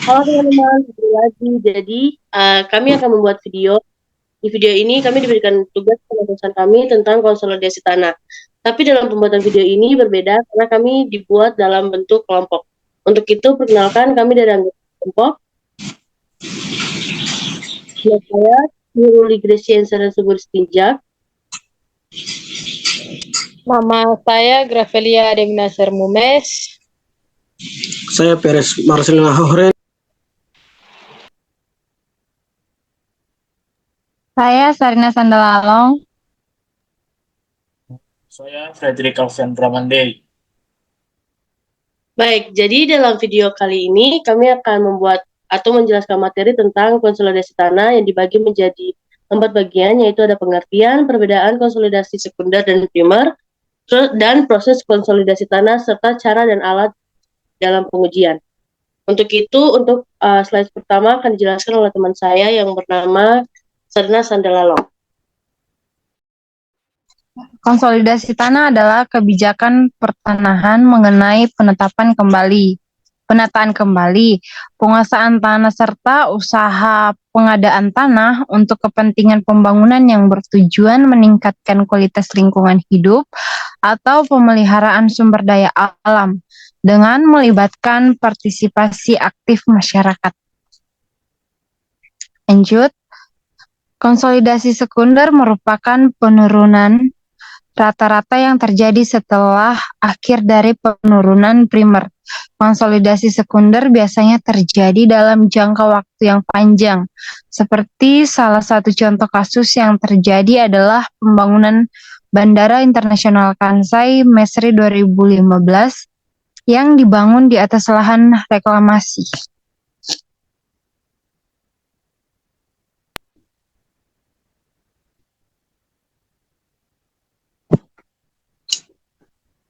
Halo teman-teman, kembali lagi. Jadi, kami akan membuat video. Di video ini kami diberikan tugas sama dosen kami tentang konsolidasi tanah. Tapi dalam pembuatan video ini berbeda karena kami dibuat dalam bentuk kelompok. Untuk itu, perkenalkan kami dari anggota kelompok. Nama saya Nuruli Gresiensa dan Subur Stinjak. Nama saya Gravelia Deminasar Mumes. Saya Peres Marcelina Horen. Saya Sarina Sandalalong. Saya Frederick Alfian Pramandei. Baik, jadi dalam video kali ini kami akan membuat atau menjelaskan materi tentang konsolidasi tanah yang dibagi menjadi 4 bagian, yaitu ada pengertian, perbedaan konsolidasi sekunder dan primer, dan proses konsolidasi tanah serta cara dan alat dalam pengujian. Untuk itu, untuk slide pertama akan dijelaskan oleh teman saya yang bernama Sarina Sandalalong. Konsolidasi tanah adalah kebijakan pertanahan mengenai penataan kembali, penguasaan tanah serta usaha pengadaan tanah untuk kepentingan pembangunan yang bertujuan meningkatkan kualitas lingkungan hidup atau pemeliharaan sumber daya alam dengan melibatkan partisipasi aktif masyarakat. Lanjut, konsolidasi sekunder merupakan penurunan rata-rata yang terjadi setelah akhir dari penurunan primer. Konsolidasi sekunder biasanya terjadi dalam jangka waktu yang panjang. Seperti salah satu contoh kasus yang terjadi adalah pembangunan Bandara Internasional Kansai Mesri 2015 yang dibangun di atas lahan reklamasi.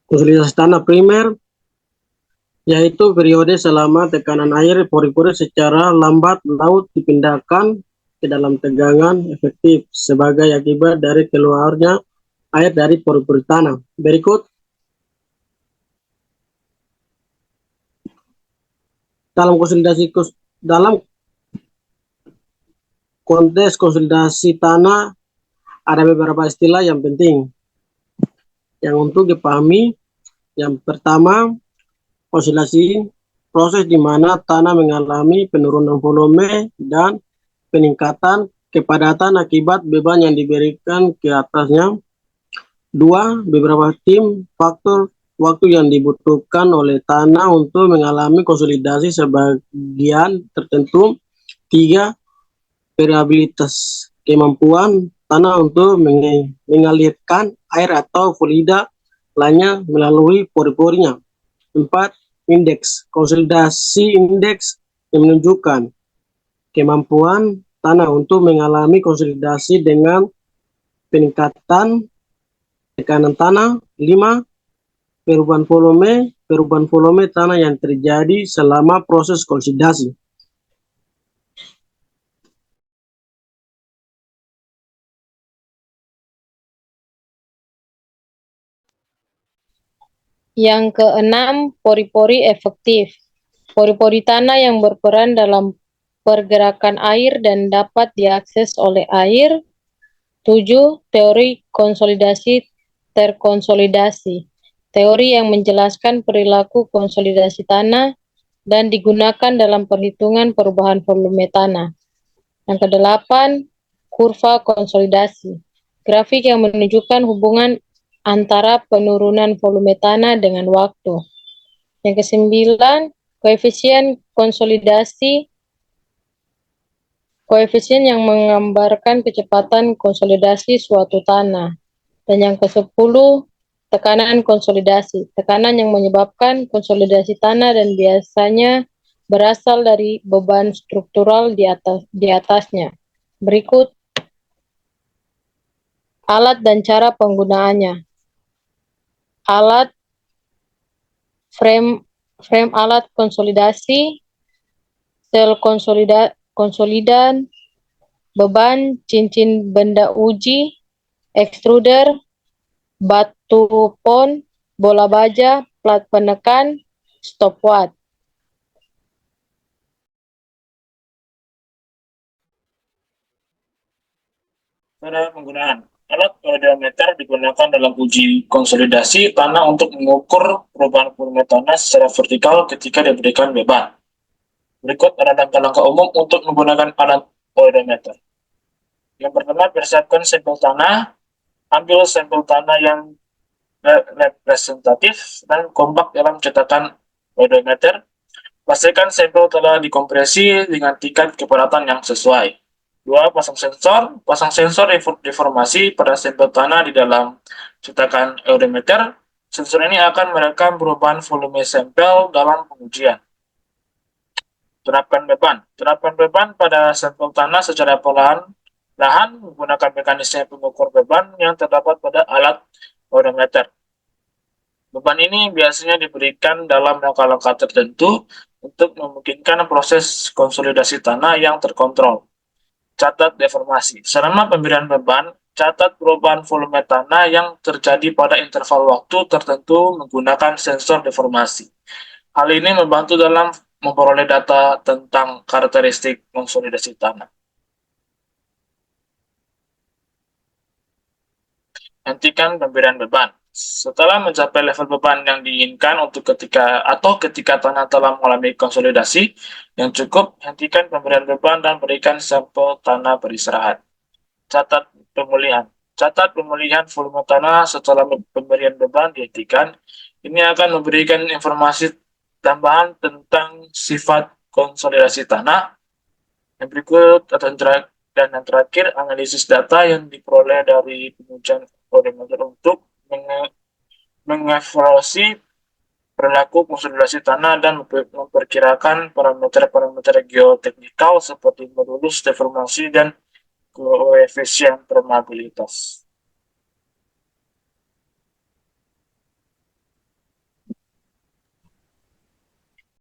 Konsolidasi tanah primer yaitu periode selama tekanan air pori-pori secara lambat laut dipindahkan ke dalam tegangan efektif sebagai akibat dari keluarnya air dari pori-pori tanah. Berikut dalam konteks konsolidasi tanah ada beberapa istilah yang penting yang untuk dipahami. Yang pertama, konsolidasi proses di mana tanah mengalami penurunan volume dan peningkatan kepadatan akibat beban yang diberikan ke atasnya. Dua, beberapa tim faktor waktu yang dibutuhkan oleh tanah untuk mengalami konsolidasi sebagian tertentu. Tiga, variabilitas kemampuan tanah untuk mengalirkan air atau fluida lainnya melalui pori-porinya. 4. Indeks konsolidasi indeks yang menunjukkan kemampuan tanah untuk mengalami konsolidasi dengan peningkatan tekanan tanah. 5. Perubahan volume tanah yang terjadi selama proses konsolidasi. Yang keenam, pori-pori efektif. Pori-pori tanah yang berperan dalam pergerakan air dan dapat diakses oleh air. 7. Teori konsolidasi terkonsolidasi. Teori yang menjelaskan perilaku konsolidasi tanah dan digunakan dalam perhitungan perubahan volume tanah. Yang kedelapan, kurva konsolidasi. Grafik yang menunjukkan hubungan antara penurunan volume tanah dengan waktu. Yang kesembilan, koefisien konsolidasi, koefisien yang menggambarkan kecepatan konsolidasi suatu tanah. Dan yang kesepuluh, tekanan konsolidasi, tekanan yang menyebabkan konsolidasi tanah dan biasanya berasal dari beban struktural di atasnya. Berikut alat dan cara penggunaannya. Alat frame alat konsolidasi, sel konsolidan, beban, cincin benda uji, ekstruder, batu pon, bola baja, plat penekan, stopwatch. Pada penggunaan alat aerometer digunakan dalam uji konsolidasi tanah untuk mengukur perubahan volume tanah secara vertikal ketika diberikan beban. Berikut ada langkah-langkah umum untuk menggunakan alat aerometer. Yang pertama, persiapkan sampel tanah. Ambil sampel tanah yang representatif dan kompak dalam cetakan odometer. Pastikan sampel telah dikompresi dengan tingkat kepadatan yang sesuai. 2. Pasang sensor. Pasang sensor deformasi pada sampel tanah di dalam cetakan odometer. Sensor ini akan merekam perubahan volume sampel dalam pengujian. Terapkan beban. Terapkan beban pada sampel tanah secara perlahan menggunakan mekanisme pengukur beban yang terdapat pada alat odometer. Beban ini biasanya diberikan dalam langkah-langkah tertentu untuk memungkinkan proses konsolidasi tanah yang terkontrol. Catat deformasi. Selama pemberian beban, catat perubahan volume tanah yang terjadi pada interval waktu tertentu menggunakan sensor deformasi. Hal ini membantu dalam memperoleh data tentang karakteristik konsolidasi tanah. Hentikan pemberian beban. Setelah mencapai level beban yang diinginkan ketika tanah telah mengalami konsolidasi yang cukup, hentikan pemberian beban dan berikan sampel tanah beristirahat. Catat pemulihan. Catat pemulihan volume tanah setelah pemberian beban dihentikan. Ini akan memberikan informasi tambahan tentang sifat konsolidasi tanah. Yang berikut dan yang terakhir, analisis data yang diperoleh dari pengujian odometer untuk mengevaluasi perilaku konsolidasi tanah dan memperkirakan parameter-parameter geoteknikal seperti modulus deformasi dan koefisien permeabilitas.